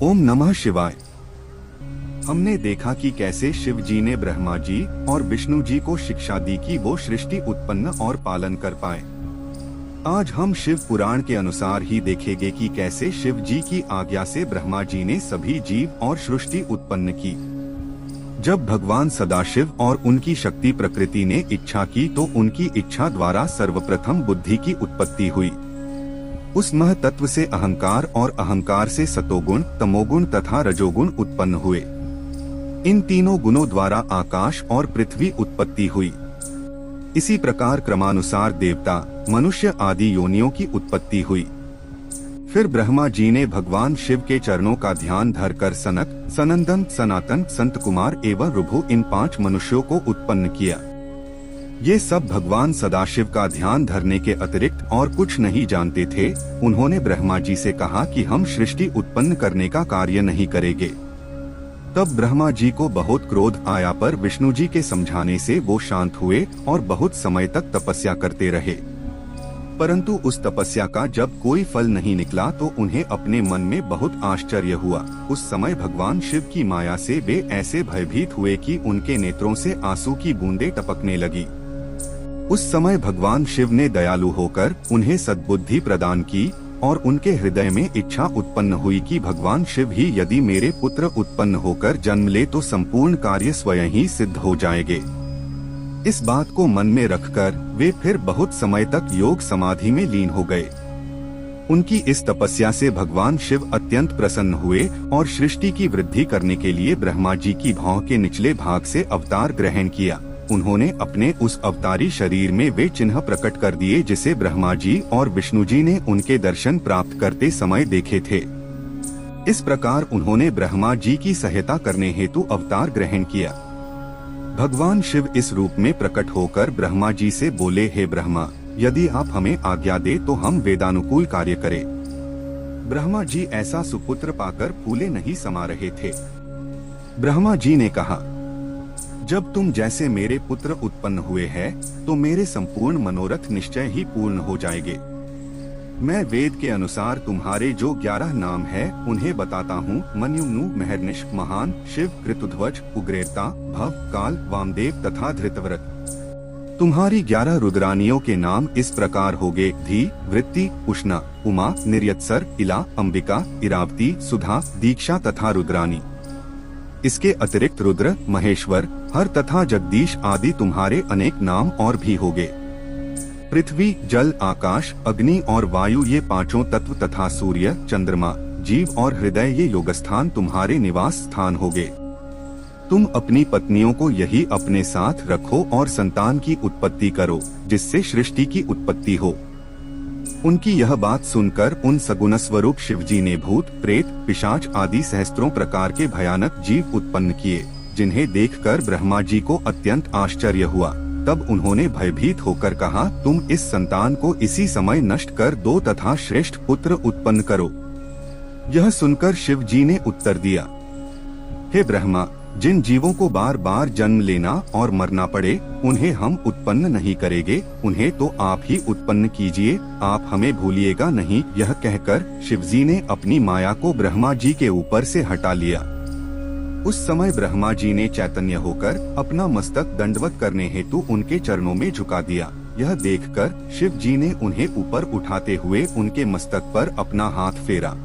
ओम नमः शिवाय। हमने देखा कि कैसे शिव जी ने ब्रह्मा जी और विष्णु जी को शिक्षा दी कि वो सृष्टि उत्पन्न और पालन कर पाए। आज हम शिव पुराण के अनुसार ही देखेंगे कि कैसे शिव जी की आज्ञा से ब्रह्मा जी ने सभी जीव और सृष्टि उत्पन्न की। जब भगवान सदाशिव और उनकी शक्ति प्रकृति ने इच्छा की तो उनकी इच्छा द्वारा सर्वप्रथम बुद्धि की उत्पत्ति हुई। उस महतत्व से अहंकार और अहंकार से सतोगुण, तमोगुण तथा रजोगुण उत्पन्न हुए। इन तीनों गुणों द्वारा आकाश और पृथ्वी उत्पत्ति हुई। इसी प्रकार क्रमानुसार देवता, मनुष्य आदि योनियों की उत्पत्ति हुई। फिर ब्रह्मा जी ने भगवान शिव के चरणों का ध्यान धरकर सनक, सनंदन, सनातन, संत कुमार एवं ऋभु इन 5 मनुष्यों को उत्पन्न किया। ये सब भगवान सदाशिव का ध्यान धरने के अतिरिक्त और कुछ नहीं जानते थे। उन्होंने ब्रह्मा जी से कहा कि हम सृष्टि उत्पन्न करने का कार्य नहीं करेंगे। तब ब्रह्मा जी को बहुत क्रोध आया, पर विष्णु जी के समझाने से वो शांत हुए और बहुत समय तक तपस्या करते रहे। परंतु उस तपस्या का जब कोई फल नहीं निकला तो उन्हें अपने मन में बहुत आश्चर्य हुआ। उस समय भगवान शिव की माया से वे ऐसे भयभीत हुए कि उनके नेत्रों से आंसू की बूंदें टपकने लगी। उस समय भगवान शिव ने दयालु होकर उन्हें सद्बुद्धि प्रदान की और उनके हृदय में इच्छा उत्पन्न हुई कि भगवान शिव ही यदि मेरे पुत्र उत्पन्न होकर जन्म ले तो संपूर्ण कार्य स्वयं ही सिद्ध हो जाएंगे। इस बात को मन में रखकर वे फिर बहुत समय तक योग समाधि में लीन हो गए। उनकी इस तपस्या से भगवान शिव अत्यंत प्रसन्न हुए और सृष्टि की वृद्धि करने के लिए ब्रह्मा जी की भौं के निचले भाग से अवतार ग्रहण किया। उन्होंने अपने उस अवतारी शरीर में वे चिन्ह प्रकट कर दिए जिसे ब्रह्मा जी और विष्णु जी ने उनके दर्शन प्राप्त करते समय देखे थे। इस प्रकार उन्होंने ब्रह्मा जी की सहायता करने हेतु अवतार ग्रहण किया। भगवान शिव इस रूप में प्रकट होकर ब्रह्मा जी से बोले, हे ब्रह्मा, यदि आप हमें आज्ञा दे तो हम वेदानुकूल कार्य करें। ब्रह्मा जी ऐसा सुपुत्र पाकर फूले नहीं समा रहे थे। ब्रह्मा जी ने कहा, जब तुम जैसे मेरे पुत्र उत्पन्न हुए हैं तो मेरे संपूर्ण मनोरथ निश्चय ही पूर्ण हो जाएंगे। मैं वेद के अनुसार तुम्हारे जो 11 नाम हैं उन्हें बताता हूँ। मन्युनु, महर्निश, महान, शिव, कृतुध्वज, उग्रेता, भव, काल, वामदेव तथा धृतव्रत। तुम्हारी 11 रुद्रानियों के नाम इस प्रकार होंगे: धी, वृत्ति, उष्णा, उमा, निर्यत्सर, इला, अंबिका, इरावती, सुधा, दीक्षा तथा रुद्रानी। इसके अतिरिक्त रुद्र, महेश्वर, हर तथा जगदीश आदि तुम्हारे अनेक नाम और भी होंगे। पृथ्वी, जल, आकाश, अग्नि और वायु ये 5 तत्व तथा सूर्य, चंद्रमा, जीव और हृदय ये योगस्थान तुम्हारे निवास स्थान होंगे। तुम अपनी पत्नियों को यही अपने साथ रखो और संतान की उत्पत्ति करो जिससे सृष्टि की उत्पत्ति हो। उनकी यह बात सुनकर उन सगुण स्वरूप शिव जी ने भूत, प्रेत, पिशाच आदि सहस्त्रों प्रकार के भयानक जीव उत्पन्न किए, जिन्हें देखकर ब्रह्मा जी को अत्यंत आश्चर्य हुआ। तब उन्होंने भयभीत होकर कहा, तुम इस संतान को इसी समय नष्ट कर दो तथा श्रेष्ठ पुत्र उत्पन्न करो। यह सुनकर शिव जी ने उत्तर दिया, हे ब्रह्मा, जिन जीवों को बार बार जन्म लेना और मरना पड़े उन्हें हम उत्पन्न नहीं करेंगे, उन्हें तो आप ही उत्पन्न कीजिए, आप हमें भूलिएगा नहीं। यह कहकर शिवजी ने अपनी माया को ब्रह्मा जी के ऊपर से हटा लिया। उस समय ब्रह्मा जी ने चैतन्य होकर अपना मस्तक दंडवत करने हेतु उनके चरणों में झुका दिया। यह देखकर शिव जी ने उन्हें ऊपर उठाते हुए उनके मस्तक पर अपना हाथ फेरा।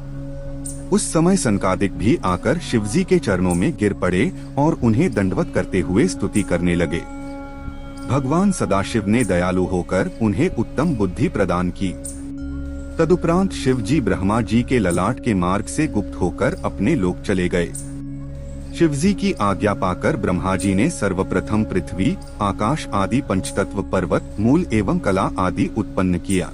उस समय सनकादिक भी आकर शिवजी के चरणों में गिर पड़े और उन्हें दंडवत करते हुए स्तुति करने लगे। भगवान सदाशिव ने दयालु होकर उन्हें उत्तम बुद्धि प्रदान की। तदुपरांत शिवजी ब्रह्मा जी के ललाट के मार्ग से गुप्त होकर अपने लोक चले गए। शिवजी की आज्ञा पाकर ब्रह्मा जी ने सर्वप्रथम पृथ्वी, आकाश आदि पंचतत्व, पर्वत, मूल एवं कला आदि उत्पन्न किया।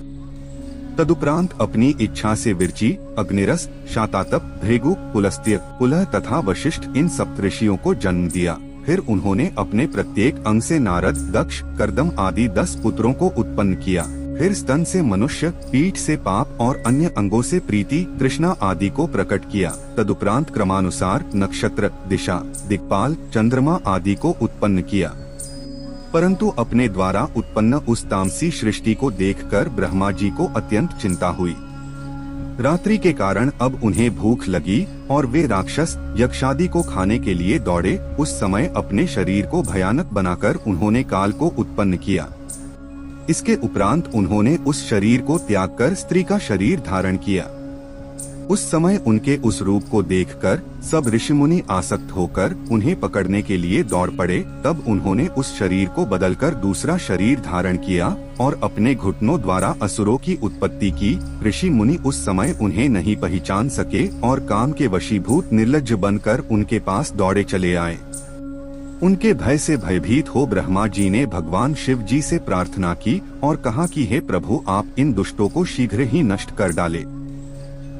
तदुपरांत अपनी इच्छा से विरची, अग्निरस, शातातप, भृगु, पुलस्त्य, पुलह तथा वशिष्ठ इन सप्तऋषियों को जन्म दिया। फिर उन्होंने अपने प्रत्येक अंग से नारद, दक्ष, कर्दम आदि 10 पुत्रों को उत्पन्न किया। फिर स्तन से मनुष्य, पीठ से पाप और अन्य अंगों से प्रीति, तृष्णा आदि को प्रकट किया। तदुपरांत क्रमानुसार नक्षत्र, दिशा, दिक्पाल, चंद्रमा आदि को उत्पन्न किया। परंतु अपने द्वारा उत्पन्न उस तामसी सृष्टि को देखकर ब्रह्मा जी को अत्यंत चिंता हुई। रात्रि के कारण अब उन्हें भूख लगी और वे राक्षस यक्षादि को खाने के लिए दौड़े। उस समय अपने शरीर को भयानक बनाकर उन्होंने काल को उत्पन्न किया। इसके उपरांत उन्होंने उस शरीर को त्याग कर स्त्री का शरीर धारण किया। उस समय उनके उस रूप को देखकर सब ऋषिमुनि आसक्त होकर उन्हें पकड़ने के लिए दौड़ पड़े। तब उन्होंने उस शरीर को बदलकर दूसरा शरीर धारण किया और अपने घुटनों द्वारा असुरों की उत्पत्ति की। ऋषि मुनि उस समय उन्हें नहीं पहचान सके और काम के वशीभूत निर्लज्ज बनकर उनके पास दौड़े चले आए। उनके भय से भयभीत हो ब्रह्मा जी ने भगवान शिव जी से प्रार्थना की और कहा कि हे प्रभु, आप इन दुष्टों को शीघ्र ही नष्ट कर डाले।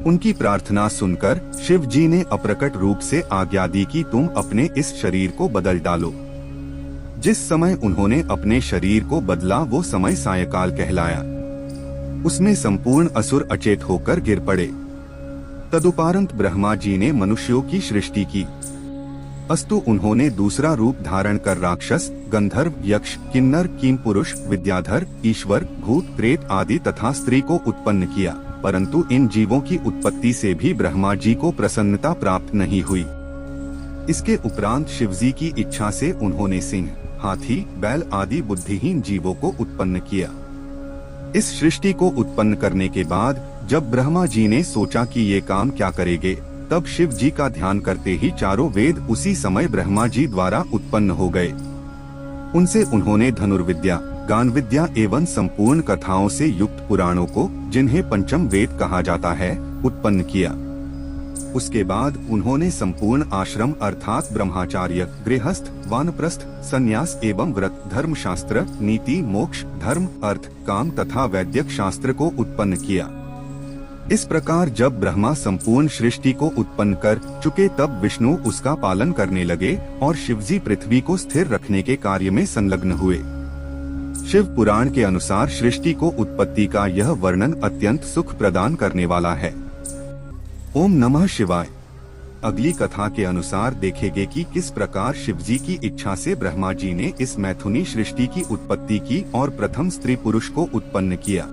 उनकी प्रार्थना सुनकर शिव जी ने अप्रकट रूप से आज्ञा दी कि तुम अपने इस शरीर को बदल डालो। जिस समय उन्होंने अपने शरीर को बदला वो समय सायकाल कहलाया। उसमें संपूर्ण असुर अचेत होकर गिर पड़े। तदुपरांत ब्रह्मा जी ने मनुष्यों की सृष्टि की। अस्तु उन्होंने दूसरा रूप धारण कर राक्षस, गंधर्व, यक्ष, किन्नर, किमपुरुष, विद्याधर, ईश्वर, भूत, प्रेत आदि तथा स्त्री को उत्पन्न किया। परंतु इन जीवों की उत्पत्ति से भी ब्रह्मा जी को प्रसन्नता प्राप्त नहीं हुई। इसके उपरांत शिवजी की इच्छा से उन्होंने सिंह, हाथी, बैल आदि बुद्धिहीन जीवों को उत्पन्न किया। इस सृष्टि को उत्पन्न करने के बाद जब ब्रह्मा जी ने सोचा कि ये काम क्या करेंगे, तब शिव जी का ध्यान करते ही चारों वेद उसी समय ब्रह्मा जी द्वारा उत्पन्न हो गए। उनसे उन्होंने धनुर्विद्या, गान विद्या एवं संपूर्ण कथाओं से युक्त पुराणों को, जिन्हें पंचम वेद कहा जाता है, उत्पन्न किया। उसके बाद उन्होंने संपूर्ण आश्रम अर्थात ब्रह्मचार्य, गृहस्थ, वानप्रस्थ, संन्यास एवं व्रत, धर्म शास्त्र, नीति, मोक्ष, धर्म, अर्थ, काम तथा वैदिक शास्त्र को उत्पन्न किया। इस प्रकार जब ब्रह्मा संपूर्ण सृष्टि को उत्पन्न कर चुके तब विष्णु उसका पालन करने लगे और शिवजी पृथ्वी को स्थिर रखने के कार्य में संलग्न हुए। शिव पुराण के अनुसार सृष्टि को उत्पत्ति का यह वर्णन अत्यंत सुख प्रदान करने वाला है। ओम नमः शिवाय। अगली कथा के अनुसार देखेंगे कि किस प्रकार शिवजी की इच्छा से ब्रह्मा जी ने इस मैथुनी सृष्टि की उत्पत्ति की और प्रथम स्त्री पुरुष को उत्पन्न किया।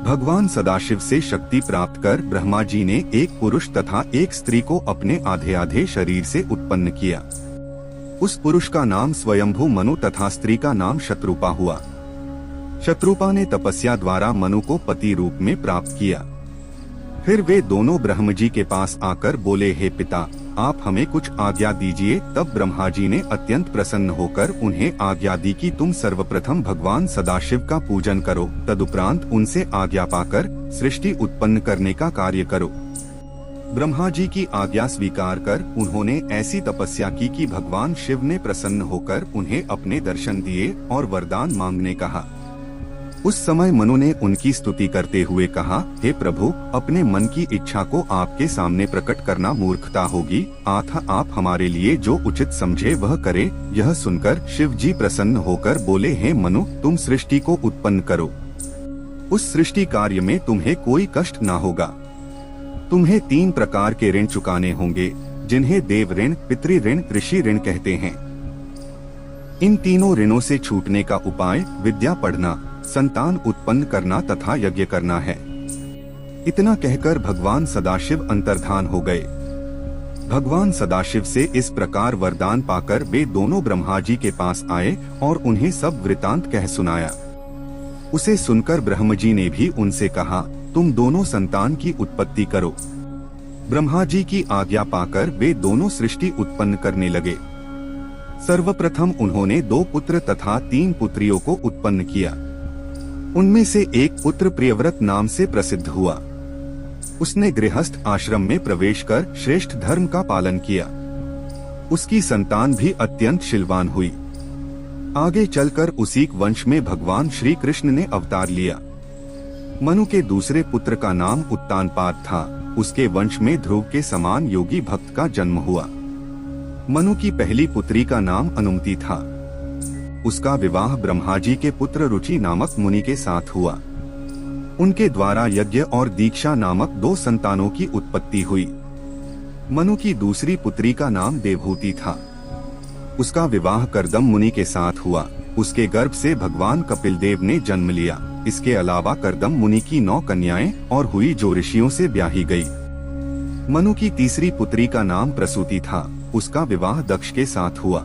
भगवान सदाशिव से शक्ति प्राप्त कर ब्रह्मा जी ने एक पुरुष तथा एक स्त्री को अपने आधे आधे शरीर से उत्पन्न किया। उस पुरुष का नाम स्वयंभू मनु तथा स्त्री का नाम शत्रुपा हुआ। शत्रुपा ने तपस्या द्वारा मनु को पति रूप में प्राप्त किया। फिर वे दोनों ब्रह्म जी के पास आकर बोले, हे पिता, आप हमें कुछ आज्ञा दीजिए। तब ब्रह्मा जी ने अत्यंत प्रसन्न होकर उन्हें आज्ञा दी कि तुम सर्वप्रथम भगवान सदाशिव का पूजन करो, तदुपरांत उनसे आज्ञा पाकर सृष्टि उत्पन्न करने का कार्य करो। ब्रह्मा जी की आज्ञा स्वीकार कर उन्होंने ऐसी तपस्या की कि भगवान शिव ने प्रसन्न होकर उन्हें अपने दर्शन दिए और वरदान मांगने कहा। उस समय मनु ने उनकी स्तुति करते हुए कहा, हे प्रभु, अपने मन की इच्छा को आपके सामने प्रकट करना मूर्खता होगी, अतः आप हमारे लिए जो उचित समझे वह करे। यह सुनकर शिव जी प्रसन्न होकर बोले, हे मनु, तुम सृष्टि को उत्पन्न करो। उस सृष्टि कार्य में तुम्हें कोई कष्ट न होगा। तुम्हें 3 प्रकार के ऋण चुकाने होंगे, जिन्हें देव ऋण, पितृ ऋण, ऋषि ऋण कहते हैं। इन तीनों ऋणों से छूटने का उपाय विद्या पढ़ना, संतान उत्पन्न करना तथा यज्ञ करना है। इतना कहकर भगवान सदाशिव अंतर्धान हो गए। भगवान सदाशिव से इस प्रकार वरदान पाकर वे दोनों ब्रह्मा जी के पास आए और उन्हें सब वृतांत कह सुनाया। उसे सुनकर ब्रह्म जी ने भी उनसे कहा, तुम दोनों संतान की उत्पत्ति करो। ब्रह्मा जी की आज्ञा पाकर वे दोनों सृष्टि उत्पन्न करने लगे। सर्वप्रथम उन्होंने 2 पुत्र तथा 3 पुत्रियों को उत्पन्न किया। उनमें से एक पुत्र प्रियव्रत नाम से प्रसिद्ध हुआ। उसने गृहस्थ आश्रम में प्रवेश कर श्रेष्ठ धर्म का पालन किया। उसकी संतान भी अत्यंत शीलवान हुई। आगे चलकर उसी वंश में भगवान श्री कृष्ण ने अवतार लिया। मनु के दूसरे पुत्र का नाम उत्तानपाद था। उसके वंश में ध्रुव के समान योगी भक्त का जन्म हुआ। मनु की पहली पुत्री का नाम अनुमति था। उसका विवाह ब्रह्मा जी के पुत्र रुचि नामक मुनि के साथ हुआ। उनके द्वारा यज्ञ और दीक्षा नामक 2 संतानों की उत्पत्ति हुई। मनु की दूसरी पुत्री का नाम देवहूति था। उसका विवाह कर्दम मुनि के साथ हुआ। उसके गर्भ से भगवान कपिल देव ने जन्म लिया। इसके अलावा कर्दम मुनि की 9 कन्याएं और हुई जो ऋषियों से ब्याही गई। मनु की तीसरी पुत्री का नाम प्रसूति था। उसका विवाह दक्ष के साथ हुआ।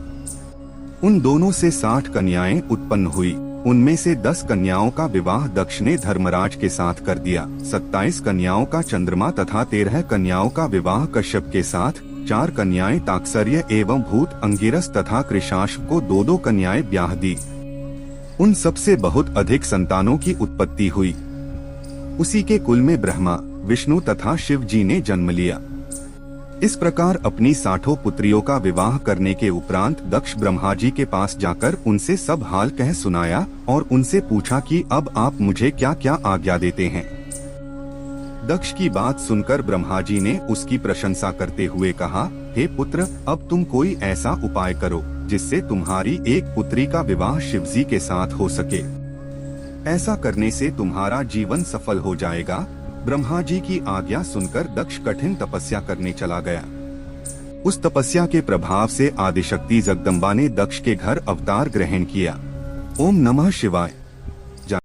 उन दोनों से 60 कन्याएं उत्पन्न हुई। उनमें से 10 कन्याओं का विवाह दक्ष ने धर्मराज के साथ कर दिया। 27 कन्याओं का चंद्रमा तथा 13 कन्याओं का विवाह कश्यप के साथ। 4 कन्याएं ताक्सर्य एवं भूत अंगिरस तथा कृशाश्व को 2-2 कन्याएं ब्याह दी। उन सबसे बहुत अधिक संतानों की उत्पत्ति हुई। उसी के कुल में ब्रह्मा, विष्णु तथा शिव जी ने जन्म लिया। इस प्रकार अपनी 60 पुत्रियों का विवाह करने के उपरांत दक्ष ब्रह्मा जी के पास जाकर उनसे सब हाल कह सुनाया और उनसे पूछा कि अब आप मुझे क्या क्या आज्ञा देते हैं। दक्ष की बात सुनकर ब्रह्मा जी ने उसकी प्रशंसा करते हुए कहा, हे पुत्र, अब तुम कोई ऐसा उपाय करो जिससे तुम्हारी एक पुत्री का विवाह शिवजी के साथ हो सके। ऐसा करने से तुम्हारा जीवन सफल हो जाएगा। ब्रह्मा जी की आज्ञा सुनकर दक्ष कठिन तपस्या करने चला गया। उस तपस्या के प्रभाव से आदिशक्ति जगदम्बा ने दक्ष के घर अवतार ग्रहण किया। ओम नमः शिवाय।